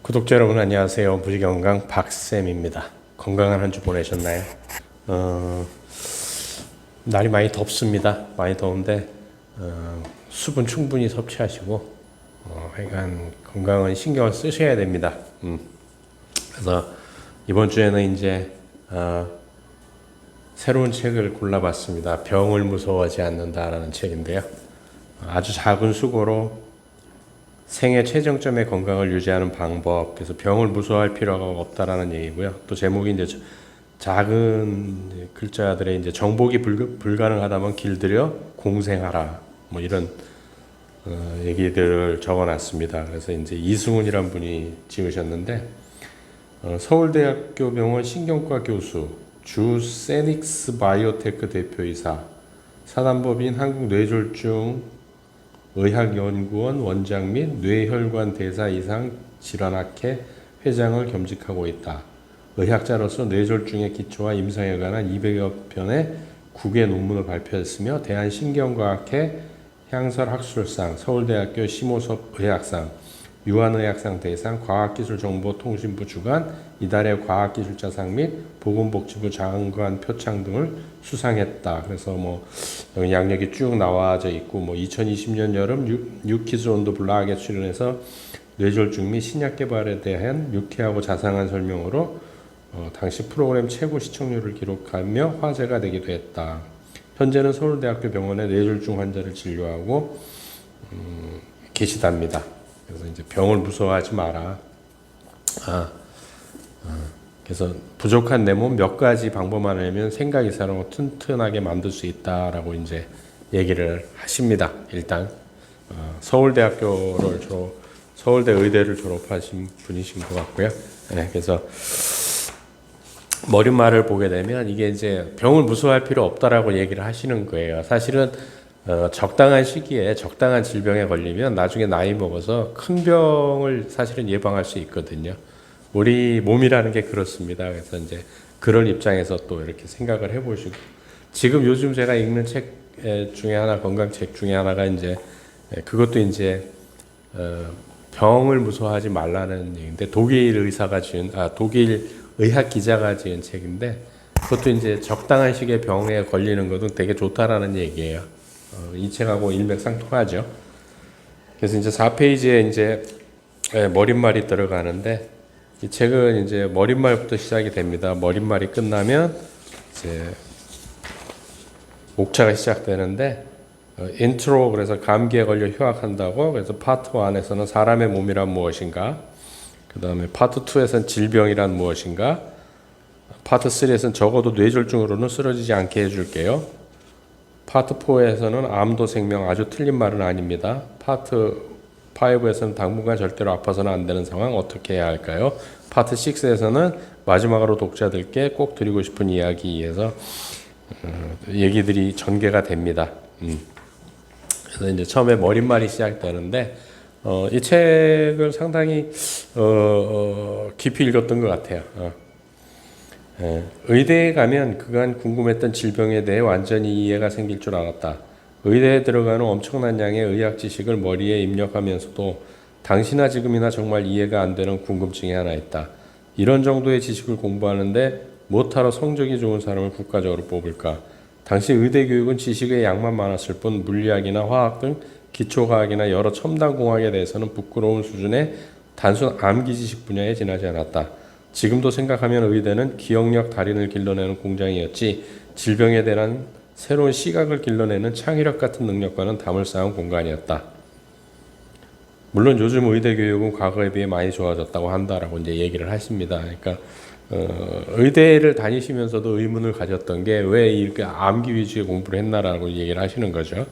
구독자 여러분 안녕하세요. 무지건강 박쌤입니다. 건강한 한 주 보내셨나요? 날이 많이 덥습니다. 많이 더운데 수분 충분히 섭취하시고 하여간 건강은 신경을 쓰셔야 됩니다. 그래서 이번 주에는 이제 새로운 책을 골라봤습니다. 병을 무서워하지 않는다라는 책인데요. 아주 작은 수고로 생애 최정점의 건강을 유지하는 방법. 그래서 병을 무서워할 필요가 없다라는 얘기고요. 또 제목이 이제 작은 글자들의 이제 정복이 불가능하다면 길들여 공생하라. 뭐 이런 얘기들을 적어놨습니다. 그래서 이제 이승훈이란 분이 지으셨는데 서울대학교 병원 신경과 교수, 주 세닉스 바이오테크 대표이사, 사단법인 한국뇌졸중 의학연구원 원장 및 뇌혈관 대사 이상 질환학회 회장을 겸직하고 있다. 의학자로서 뇌졸중의 기초와 임상에 관한 200여 편의 국외 논문을 발표했으며 대한신경과학회 향설학술상, 서울대학교 심호섭 의학상, 유한의학상 대상, 과학기술정보통신부 주관, 이달의 과학기술자상 및 보건복지부 장관 표창 등을 수상했다. 그래서 뭐 여기 양력이 쭉 나와져 있고, 뭐 2020년 여름 뉴키즈 온더 블락에 출연해서 뇌졸중 및 신약 개발에 대한 유쾌하고 자상한 설명으로 당시 프로그램 최고 시청률을 기록하며 화제가 되기도 했다. 현재는 서울대학교 병원에 뇌졸중 환자를 진료하고 계시답니다. 그래서 이제 병을 무서워하지 마라. 그래서 부족한 내 몸 몇 가지 방법만 알면 생각 이상으로 튼튼하게 만들 수 있다라고 이제 얘기를 하십니다. 일단 서울대 의대를 졸업하신 분이신 것 같고요. 네, 그래서 머릿말을 보게 되면 이게 이제 병을 무서워할 필요 없다라고 얘기를 하시는 거예요. 사실은 적당한 시기에 적당한 질병에 걸리면 나중에 나이 먹어서 큰 병을 사실은 예방할 수 있거든요. 우리 몸이라는 게 그렇습니다. 그래서 이제 그런 입장에서 또 이렇게 생각을 해보시고, 지금 요즘 제가 읽는 책 중에 하나, 건강책 중에 하나가 이제 그것도 이제 병을 무서워하지 말라는 얘기인데, 독일 의학 기자가 지은 책인데, 그것도 이제 적당한 시기에 병에 걸리는 것은 되게 좋다라는 얘기예요. 이 책하고 일맥상통하죠. 그래서 이제 4페이지에 이제 머릿말이 들어가는데, 이 책은 이제 머릿말부터 시작이 됩니다. 머릿말이 끝나면 이제 목차가 시작되는데, 인트로, 그래서 감기에 걸려 휴학한다고. 그래서 파트 1에서는 사람의 몸이란 무엇인가, 그 다음에 파트 2에서는 질병이란 무엇인가, 파트 3에서는 적어도 뇌졸중으로는 쓰러지지 않게 해줄게요. 파트 4에서는 암도 생명, 아주 틀린 말은 아닙니다. 파트 5에서는 당분간 절대로 아파서는 안 되는 상황, 어떻게 해야 할까요? 파트 6에서는 마지막으로 독자들께 꼭 드리고 싶은 이야기에서 얘기들이 전개가 됩니다. 그래서 이제 처음에 머릿말이 시작되는데, 이 책을 상당히 깊이 읽었던 것 같아요. 의대에 가면 그간 궁금했던 질병에 대해 완전히 이해가 생길 줄 알았다. 의대에 들어가는 엄청난 양의 의학 지식을 머리에 입력하면서도 당시나 지금이나 정말 이해가 안 되는 궁금증이 하나 있다. 이런 정도의 지식을 공부하는데 못하러 성적이 좋은 사람을 국가적으로 뽑을까? 당시 의대 교육은 지식의 양만 많았을 뿐 물리학이나 화학 등 기초과학이나 여러 첨단 공학에 대해서는 부끄러운 수준의 단순 암기 지식 분야에 지나지 않았다. 지금도 생각하면 의대는 기억력 달인을 길러내는 공장이었지, 질병에 대한 새로운 시각을 길러내는 창의력 같은 능력과는 담을 쌓은 공간이었다. 물론 요즘 의대 교육은 과거에 비해 많이 좋아졌다고 한다라고 이제 얘기를 하십니다. 그러니까 의대를 다니시면서도 의문을 가졌던 게 왜 이렇게 암기 위주의 공부를 했나라고 얘기를 하시는 거죠.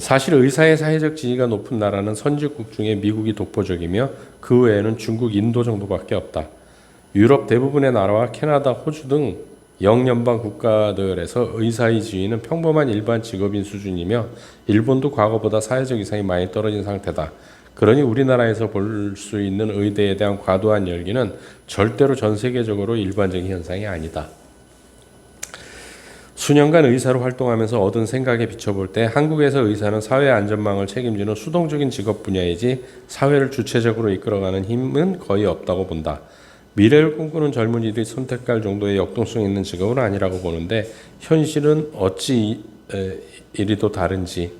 사실 의사의 사회적 지위가 높은 나라는 선진국 중에 미국이 독보적이며 그 외에는 중국, 인도 정도밖에 없다. 유럽 대부분의 나라와 캐나다, 호주 등 영연방 국가들에서 의사의 지위는 평범한 일반 직업인 수준이며 일본도 과거보다 사회적 이상이 많이 떨어진 상태다. 그러니 우리나라에서 볼 수 있는 의대에 대한 과도한 열기는 절대로 전 세계적으로 일반적인 현상이 아니다. 수년간 의사로 활동하면서 얻은 생각에 비춰볼 때 한국에서 의사는 사회 안전망을 책임지는 수동적인 직업 분야이지 사회를 주체적으로 이끌어가는 힘은 거의 없다고 본다. 미래를 꿈꾸는 젊은이들이 선택할 정도의 역동성 있는 직업은 아니라고 보는데 현실은 어찌 이리도 다른지.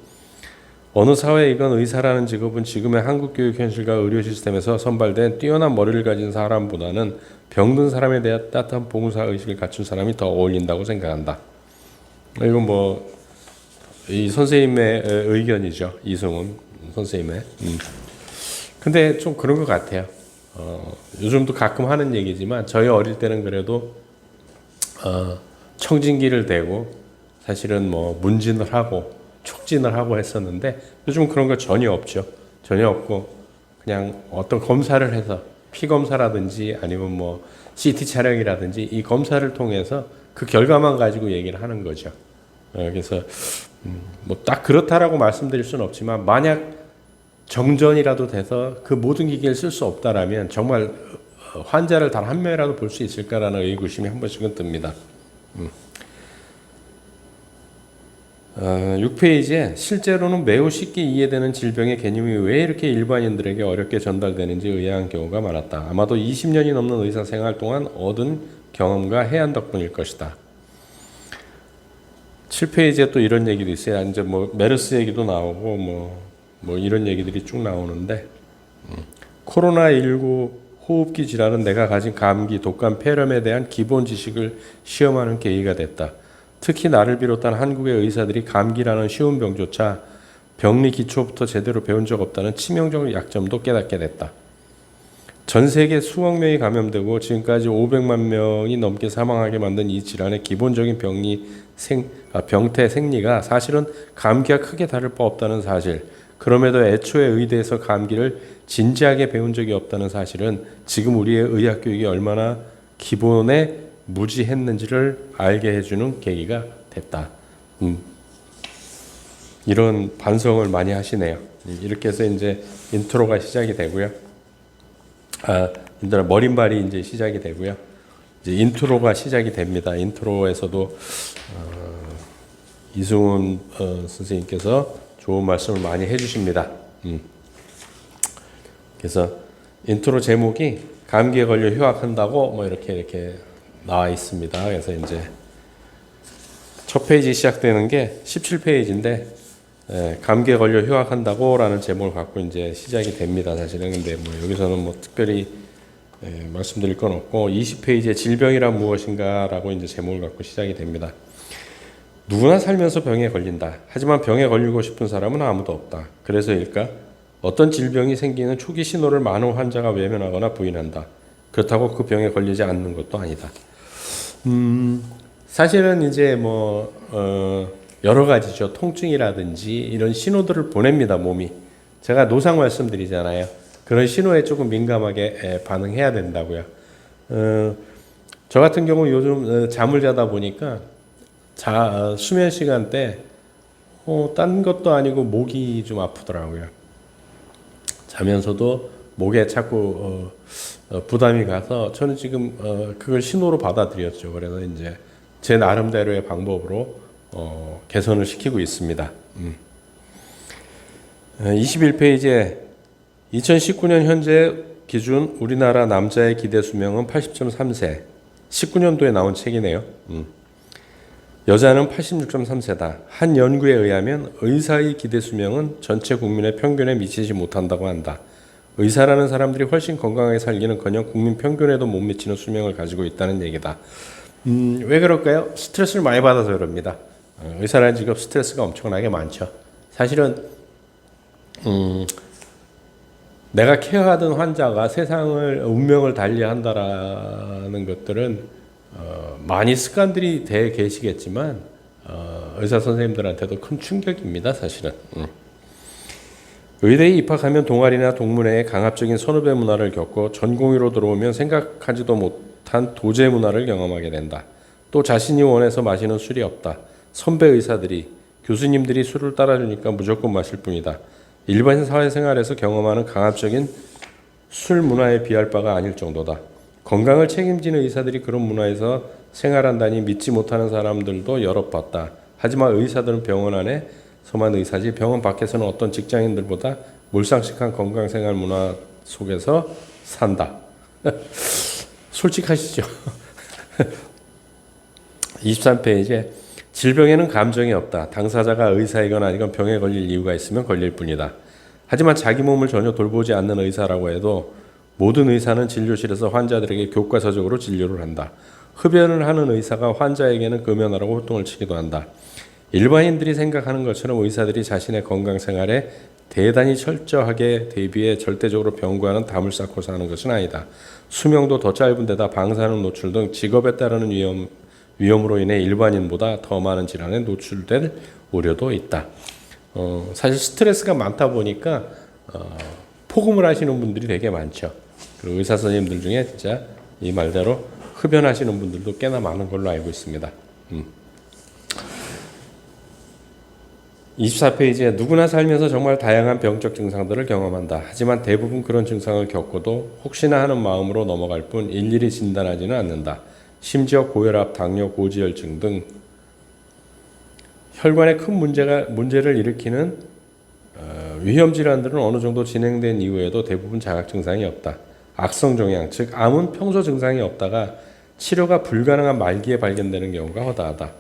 어느 사회이건 의사라는 직업은 지금의 한국 교육 현실과 의료 시스템에서 선발된 뛰어난 머리를 가진 사람보다는 병든 사람에 대한 따뜻한 봉사 의식을 갖춘 사람이 더 어울린다고 생각한다. 이건 뭐 이 선생님의 의견이죠. 이승훈 선생님의. 근데 좀 그런 것 같아요. 요즘도 가끔 하는 얘기지만 저희 어릴 때는 그래도 청진기를 대고 사실은 뭐 문진을 하고 촉진을 하고 했었는데 요즘 그런 거 전혀 없죠. 전혀 없고 그냥 어떤 검사를 해서 피 검사라든지 아니면 뭐 CT 촬영이라든지 이 검사를 통해서 그 결과만 가지고 얘기를 하는 거죠. 그래서 뭐 딱 그렇다라고 말씀드릴 수는 없지만 만약 정전이라도 돼서 그 모든 기계를 쓸 수 없다라면 정말 환자를 단 한 명이라도 볼 수 있을까라는 의구심이 한 번씩은 듭니다. 6페이지에 실제로는 매우 쉽게 이해되는 질병의 개념이 왜 이렇게 일반인들에게 어렵게 전달되는지 의아한 경우가 많았다. 아마도 20년이 넘는 의사 생활 동안 얻은 경험과 해안 덕분일 것이다. 7페이지에 또 이런 얘기도 있어요. 이제 뭐 메르스 얘기도 나오고 뭐 이런 얘기들이 쭉 나오는데 코로나19 호흡기 질환은 내가 가진 감기, 독감, 폐렴에 대한 기본 지식을 시험하는 계기가 됐다. 특히 나를 비롯한 한국의 의사들이 감기라는 쉬운 병조차 병리 기초부터 제대로 배운 적 없다는 치명적 약점도 깨닫게 됐다. 전 세계 수억 명이 감염되고 지금까지 500만 명이 넘게 사망하게 만든 이 질환의 기본적인 병태 생리가 사실은 감기와 크게 다를 바 없다는 사실, 그럼에도 애초에 의대에서 감기를 진지하게 배운 적이 없다는 사실은 지금 우리의 의학 교육이 얼마나 기본에 무지했는지를 알게 해주는 계기가 됐다. 이런 반성을 많이 하시네요. 이렇게 해서 이제 인트로가 시작이 되고요. 머릿말이 이제 시작이 되고요. 이제 인트로가 시작이 됩니다. 인트로에서도 이승훈 선생님께서 좋은 말씀을 많이 해주십니다. 그래서 인트로 제목이 감기에 걸려 휴학한다고 뭐 이렇게 나와 있습니다. 그래서 이제 첫 페이지 시작되는 게 17페이지인데 감기에 걸려 휴학한다고라는 제목을 갖고 이제 시작이 됩니다. 사실은 근데 뭐 여기서는 뭐 특별히 말씀드릴 건 없고 20페이지에 질병이란 무엇인가라고 이제 제목을 갖고 시작이 됩니다. 누구나 살면서 병에 걸린다. 하지만 병에 걸리고 싶은 사람은 아무도 없다. 그래서일까? 어떤 질병이 생기는 초기 신호를 많은 환자가 외면하거나 부인한다. 그렇다고 그 병에 걸리지 않는 것도 아니다. 사실은 이제 뭐 여러 가지죠. 통증이라든지 이런 신호들을 보냅니다. 몸이. 제가 노상 말씀드리잖아요. 그런 신호에 조금 민감하게 반응해야 된다고요. 저 같은 경우 요즘 잠을 자다 보니까 수면 시간 때 딴 것도 아니고 목이 좀 아프더라고요. 자면서도 목에 자꾸 부담이 가서 저는 지금 그걸 신호로 받아들였죠. 그래서 이제 제 나름대로의 방법으로 개선을 시키고 있습니다. 21페이지에 2019년 현재 기준 우리나라 남자의 기대 수명은 80.3세. 19년도에 나온 책이네요. 여자는 86.3세다. 한 연구에 의하면 의사의 기대 수명은 전체 국민의 평균에 미치지 못한다고 한다. 의사라는 사람들이 훨씬 건강하게 살기는커녕 국민 평균에도 못 미치는 수명을 가지고 있다는 얘기다. 왜 그럴까요? 스트레스를 많이 받아서 그럽니다. 의사라는 직업 스트레스가 엄청나게 많죠. 사실은 내가 케어하던 환자가 세상을 운명을 달리한다라는 것들은 많이 습관들이 돼 계시겠지만 의사 선생님들한테도 큰 충격입니다. 사실은. 의대에 입학하면 동아리나 동문회에 강압적인 선후배 문화를 겪고 전공의로 들어오면 생각하지도 못한 도제 문화를 경험하게 된다. 또 자신이 원해서 마시는 술이 없다. 선배 의사들이, 교수님들이 술을 따라주니까 무조건 마실 뿐이다. 일반 사회생활에서 경험하는 강압적인 술 문화에 비할 바가 아닐 정도다. 건강을 책임지는 의사들이 그런 문화에서 생활한다니 믿지 못하는 사람들도 여럿 봤다. 하지만 의사들은 병원 안에서만 의사지 병원 밖에서는 어떤 직장인들보다 몰상식한 건강생활 문화 속에서 산다. 솔직하시죠? 23페이지에 질병에는 감정이 없다. 당사자가 의사이건 아니건 병에 걸릴 이유가 있으면 걸릴 뿐이다. 하지만 자기 몸을 전혀 돌보지 않는 의사라고 해도 모든 의사는 진료실에서 환자들에게 교과서적으로 진료를 한다. 흡연을 하는 의사가 환자에게는 금연하라고 호통을 치기도 한다. 일반인들이 생각하는 것처럼 의사들이 자신의 건강 생활에 대단히 철저하게 대비해 절대적으로 병과는 담을 쌓고 사는 것은 아니다. 수명도 더 짧은 데다 방사능 노출 등 직업에 따르는 위험으로 인해 일반인보다 더 많은 질환에 노출될 우려도 있다. 사실 스트레스가 많다 보니까 폭음을 하시는 분들이 되게 많죠. 그리고 의사 선생님들 중에 진짜 이 말대로 흡연하시는 분들도 꽤나 많은 걸로 알고 있습니다. 24페이지에 누구나 살면서 정말 다양한 병적 증상들을 경험한다. 하지만 대부분 그런 증상을 겪고도 혹시나 하는 마음으로 넘어갈 뿐 일일이 진단하지는 않는다. 심지어 고혈압, 당뇨, 고지혈증 등 혈관에 큰 문제를 일으키는 위험 질환들은 어느 정도 진행된 이후에도 대부분 자각 증상이 없다. 악성 종양, 즉 암은 평소 증상이 없다가 치료가 불가능한 말기에 발견되는 경우가 허다하다.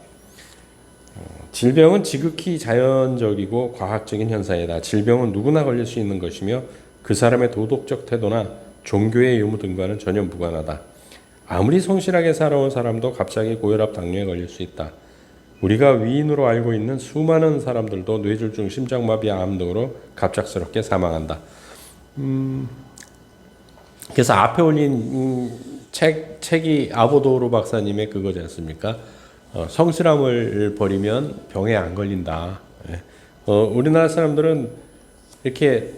질병은 지극히 자연적이고 과학적인 현상이다. 질병은 누구나 걸릴 수 있는 것이며 그 사람의 도덕적 태도나 종교의 유무 등과는 전혀 무관하다. 아무리 성실하게 살아온 사람도 갑자기 고혈압, 당뇨에 걸릴 수 있다. 우리가 위인으로 알고 있는 수많은 사람들도 뇌졸중, 심장마비, 암 등으로 갑작스럽게 사망한다. 그래서 앞에 올린 책이 아보도로 박사님의 그거지 않습니까? 성실함을 버리면 병에 안 걸린다. 우리나라 사람들은 이렇게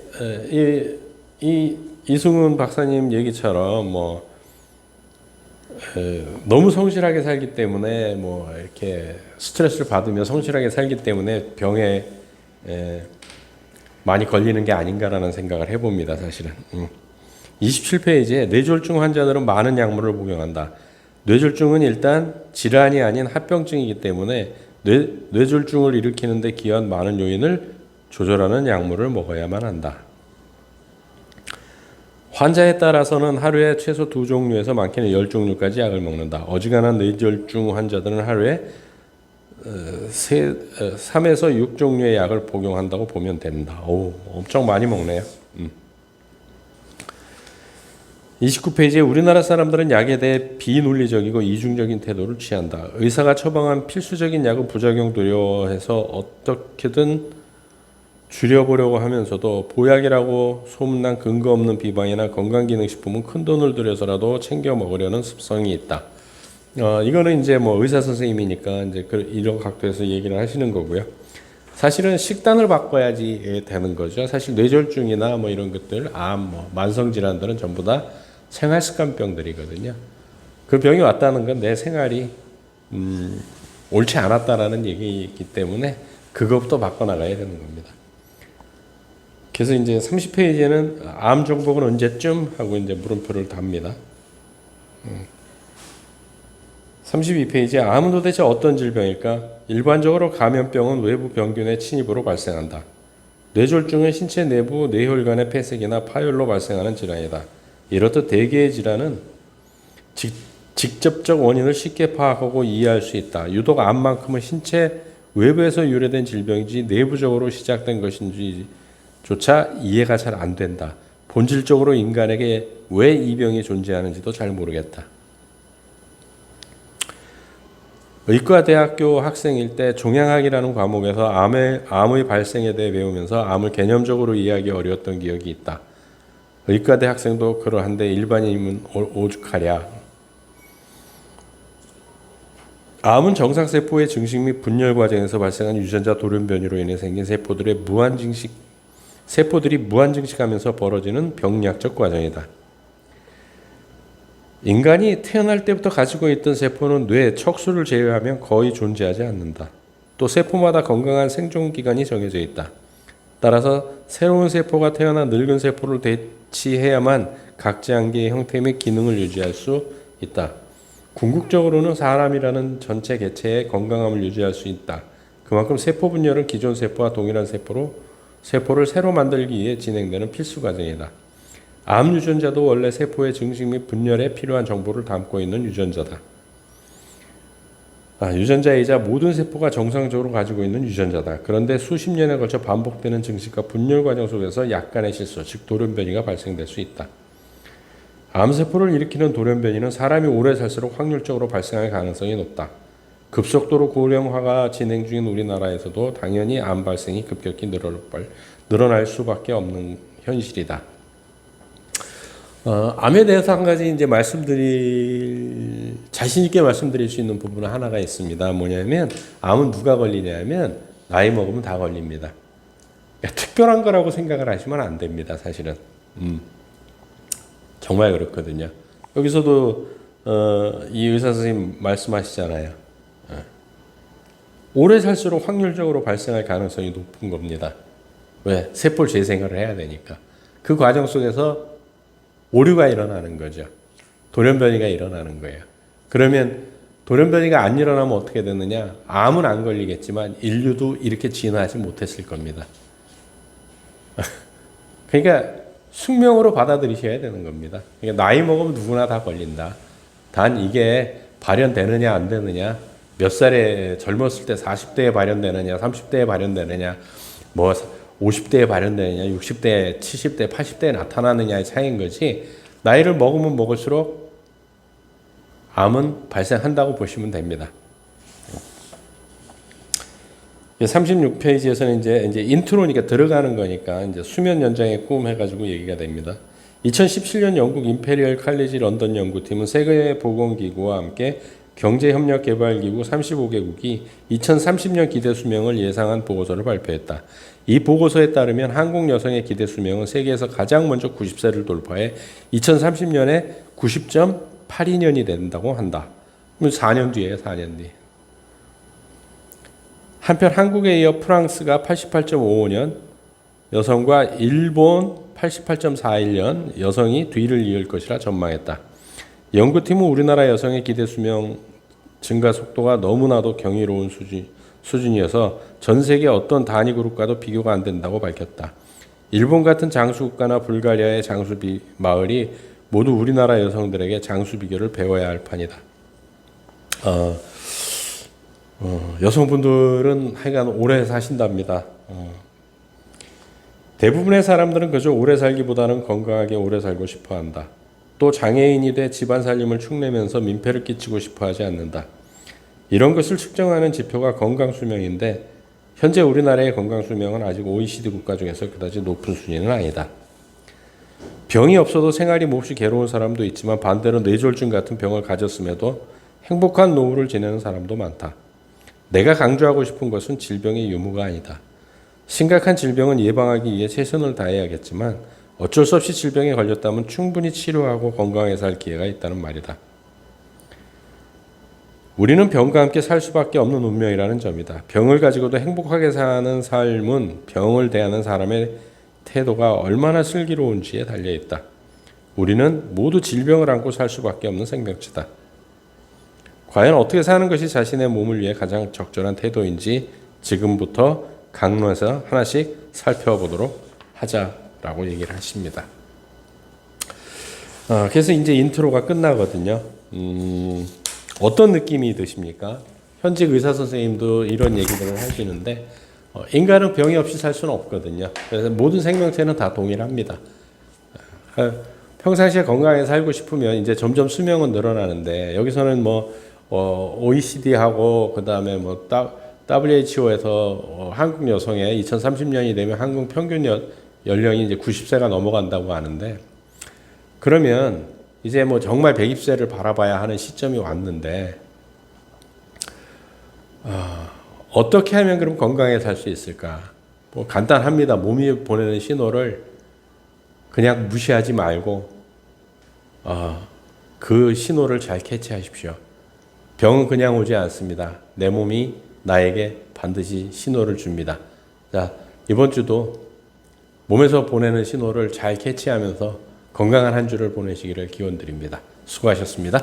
이승훈 박사님 얘기처럼 너무 성실하게 살기 때문에 이렇게 스트레스를 받으며 성실하게 살기 때문에 병에 많이 걸리는 게 아닌가라는 생각을 해봅니다. 사실은. 27페이지에 뇌졸중 환자들은 많은 약물을 복용한다. 뇌졸중은 일단 질환이 아닌 합병증이기 때문에 뇌졸중을 일으키는 데 기여한 많은 요인을 조절하는 약물을 먹어야만 한다. 환자에 따라서는 하루에 최소 2종류에서 많게는 10종류까지 약을 먹는다. 어지간한 뇌졸중 환자들은 하루에 3에서 6종류의 약을 복용한다고 보면 된다. 엄청 많이 먹네요. 29페이지에 우리나라 사람들은 약에 대해 비논리적이고 이중적인 태도를 취한다. 의사가 처방한 필수적인 약을 부작용 두려워해서 어떻게든 줄여보려고 하면서도 보약이라고 소문난 근거 없는 비방이나 건강기능식품은 큰돈을 들여서라도 챙겨 먹으려는 습성이 있다. 이거는 이제 의사 선생님이니까 이제 이런 각도에서 얘기를 하시는 거고요. 사실은 식단을 바꿔야지 되는 거죠. 사실 뇌졸중이나 이런 것들, 암, 만성 질환들은 전부 다 생활습관병들이거든요. 그 병이 왔다는 건 내 생활이 옳지 않았다라는 얘기이기 때문에 그것부터 바꿔나가야 되는 겁니다. 그래서 이제 30페이지에는 암 정복은 언제쯤 하고 이제 물음표를 답니다. 32페이지에 암은 도대체 어떤 질병일까? 일반적으로 감염병은 외부 병균의 침입으로 발생한다. 뇌졸중은 신체 내부 뇌혈관의 폐색이나 파열로 발생하는 질환이다. 이렇듯 대개의 질환은 직접적 원인을 쉽게 파악하고 이해할 수 있다. 유독 암만큼은 신체 외부에서 유래된 질병이지 내부적으로 시작된 것인지조차 이해가 잘 안 된다. 본질적으로 인간에게 왜 이 병이 존재하는지도 잘 모르겠다. 의과대학교 학생일 때 종양학이라는 과목에서 암의 발생에 대해 배우면서 암을 개념적으로 이해하기 어려웠던 기억이 있다. 의과대 학생도 그러한데 일반인은 오죽하랴. 암은 정상세포의 증식 및 분열 과정에서 발생한 유전자 돌연 변이로 인해 생긴 세포들이 무한증식하면서 벌어지는 병리학적 과정이다. 인간이 태어날 때부터 가지고 있던 세포는 뇌, 척수를 제외하면 거의 존재하지 않는다. 또 세포마다 건강한 생존기간이 정해져 있다. 따라서 새로운 세포가 태어나 늙은 세포를 대치해야만 각자한계의 형태 및 기능을 유지할 수 있다. 궁극적으로는 사람이라는 전체 개체의 건강함을 유지할 수 있다. 그만큼 세포 분열은 기존 세포와 동일한 세포를 새로 만들기 위해 진행되는 필수 과정이다. 암 유전자도 원래 세포의 증식 및 분열에 필요한 정보를 담고 있는 유전자다. 유전자이자 모든 세포가 정상적으로 가지고 있는 유전자다. 그런데 수십 년에 걸쳐 반복되는 증식과 분열 과정 속에서 약간의 실수, 즉 돌연변이가 발생될 수 있다. 암세포를 일으키는 돌연변이는 사람이 오래 살수록 확률적으로 발생할 가능성이 높다. 급속도로 고령화가 진행 중인 우리나라에서도 당연히 암 발생이 급격히 늘어날 수밖에 없는 현실이다. 암에 대해서 한 가지 이제 자신 있게 말씀드릴 수 있는 부분은 하나가 있습니다. 뭐냐면 암은 누가 걸리냐면 나이 먹으면 다 걸립니다. 그러니까 특별한 거라고 생각을 하시면 안 됩니다. 사실은. 정말 그렇거든요. 여기서도 이 의사 선생님 말씀하시잖아요. 오래 살수록 확률적으로 발생할 가능성이 높은 겁니다. 왜? 세포 재생을 해야 되니까. 그 과정 속에서 오류가 일어나는 거죠. 돌연변이가 일어나는 거예요. 그러면 돌연변이가 안 일어나면 어떻게 되느냐? 암은 안 걸리겠지만 인류도 이렇게 진화하지 못했을 겁니다. 그러니까 숙명으로 받아들이셔야 되는 겁니다. 그러니까 나이 먹으면 누구나 다 걸린다. 단 이게 발현되느냐 안 되느냐, 몇 살에 젊었을 때 40대에 발현되느냐, 30대에 발현되느냐, 뭐 50대에 발현되느냐, 60대, 70대, 80대에 나타나느냐의 차이인 거지, 나이를 먹으면 먹을수록 암은 발생한다고 보시면 됩니다. 36페이지에서는 이제 인트로니까 들어가는 거니까 이제 수면 연장의 꿈 해가지고 얘기가 됩니다. 2017년 영국 임페리얼 칼리지 런던 연구팀은 세계 보건기구와 함께 경제협력개발기구 35개국이 2030년 기대 수명을 예상한 보고서를 발표했다. 이 보고서에 따르면 한국 여성의 기대 수명은 세계에서 가장 먼저 90세를 돌파해 2030년에 90.82년이 된다고 한다. 4년 뒤에요, 4년 뒤. 한편 한국에 이어 프랑스가 88.55년, 여성과 일본 88.41년 여성이 뒤를 이을 것이라 전망했다. 연구팀은 우리나라 여성의 기대 수명 증가 속도가 너무나도 경이로운 수준이어서 전 세계 어떤 단위 그룹과도 비교가 안 된다고 밝혔다. 일본 같은 장수국가나 불가리아의 장수 마을이 모두 우리나라 여성들에게 장수 비결을 배워야 할 판이다. 여성분들은 하여간 오래 사신답니다. 대부분의 사람들은 그저 오래 살기보다는 건강하게 오래 살고 싶어 한다. 또 장애인이 돼 집안 살림을 축내면서 민폐를 끼치고 싶어 하지 않는다. 이런 것을 측정하는 지표가 건강수명인데 현재 우리나라의 건강수명은 아직 OECD 국가 중에서 그다지 높은 수준은 아니다. 병이 없어도 생활이 몹시 괴로운 사람도 있지만 반대로 뇌졸중 같은 병을 가졌음에도 행복한 노후를 지내는 사람도 많다. 내가 강조하고 싶은 것은 질병의 유무가 아니다. 심각한 질병은 예방하기 위해 최선을 다해야겠지만 어쩔 수 없이 질병에 걸렸다면 충분히 치료하고 건강하게 살 기회가 있다는 말이다. 우리는 병과 함께 살 수밖에 없는 운명이라는 점이다. 병을 가지고도 행복하게 사는 삶은 병을 대하는 사람의 태도가 얼마나 슬기로운지에 달려있다. 우리는 모두 질병을 안고 살 수밖에 없는 생명체다. 과연 어떻게 사는 것이 자신의 몸을 위해 가장 적절한 태도인지 지금부터 강론에서 하나씩 살펴보도록 하자라고 얘기를 하십니다. 그래서 이제 인트로가 끝나거든요. 어떤 느낌이 드십니까? 현직 의사 선생님도 이런 얘기들을 하시는데 인간은 병이 없이 살 수는 없거든요. 그래서 모든 생명체는 다 동일합니다. 평상시에 건강하게 살고 싶으면 이제 점점 수명은 늘어나는데 여기서는 뭐 OECD하고 그다음에 뭐 WHO에서 한국 여성의 2030년이 되면 한국 평균 연령이 이제 90세가 넘어간다고 하는데 그러면 이제 뭐 정말 120세를 바라봐야 하는 시점이 왔는데 어떻게 하면 그럼 건강하게 살 수 있을까? 뭐 간단합니다. 몸이 보내는 신호를 그냥 무시하지 말고 그 신호를 잘 캐치하십시오. 병은 그냥 오지 않습니다. 내 몸이 나에게 반드시 신호를 줍니다. 자, 이번 주도 몸에서 보내는 신호를 잘 캐치하면서 건강한 한 주를 보내시기를 기원드립니다. 수고하셨습니다.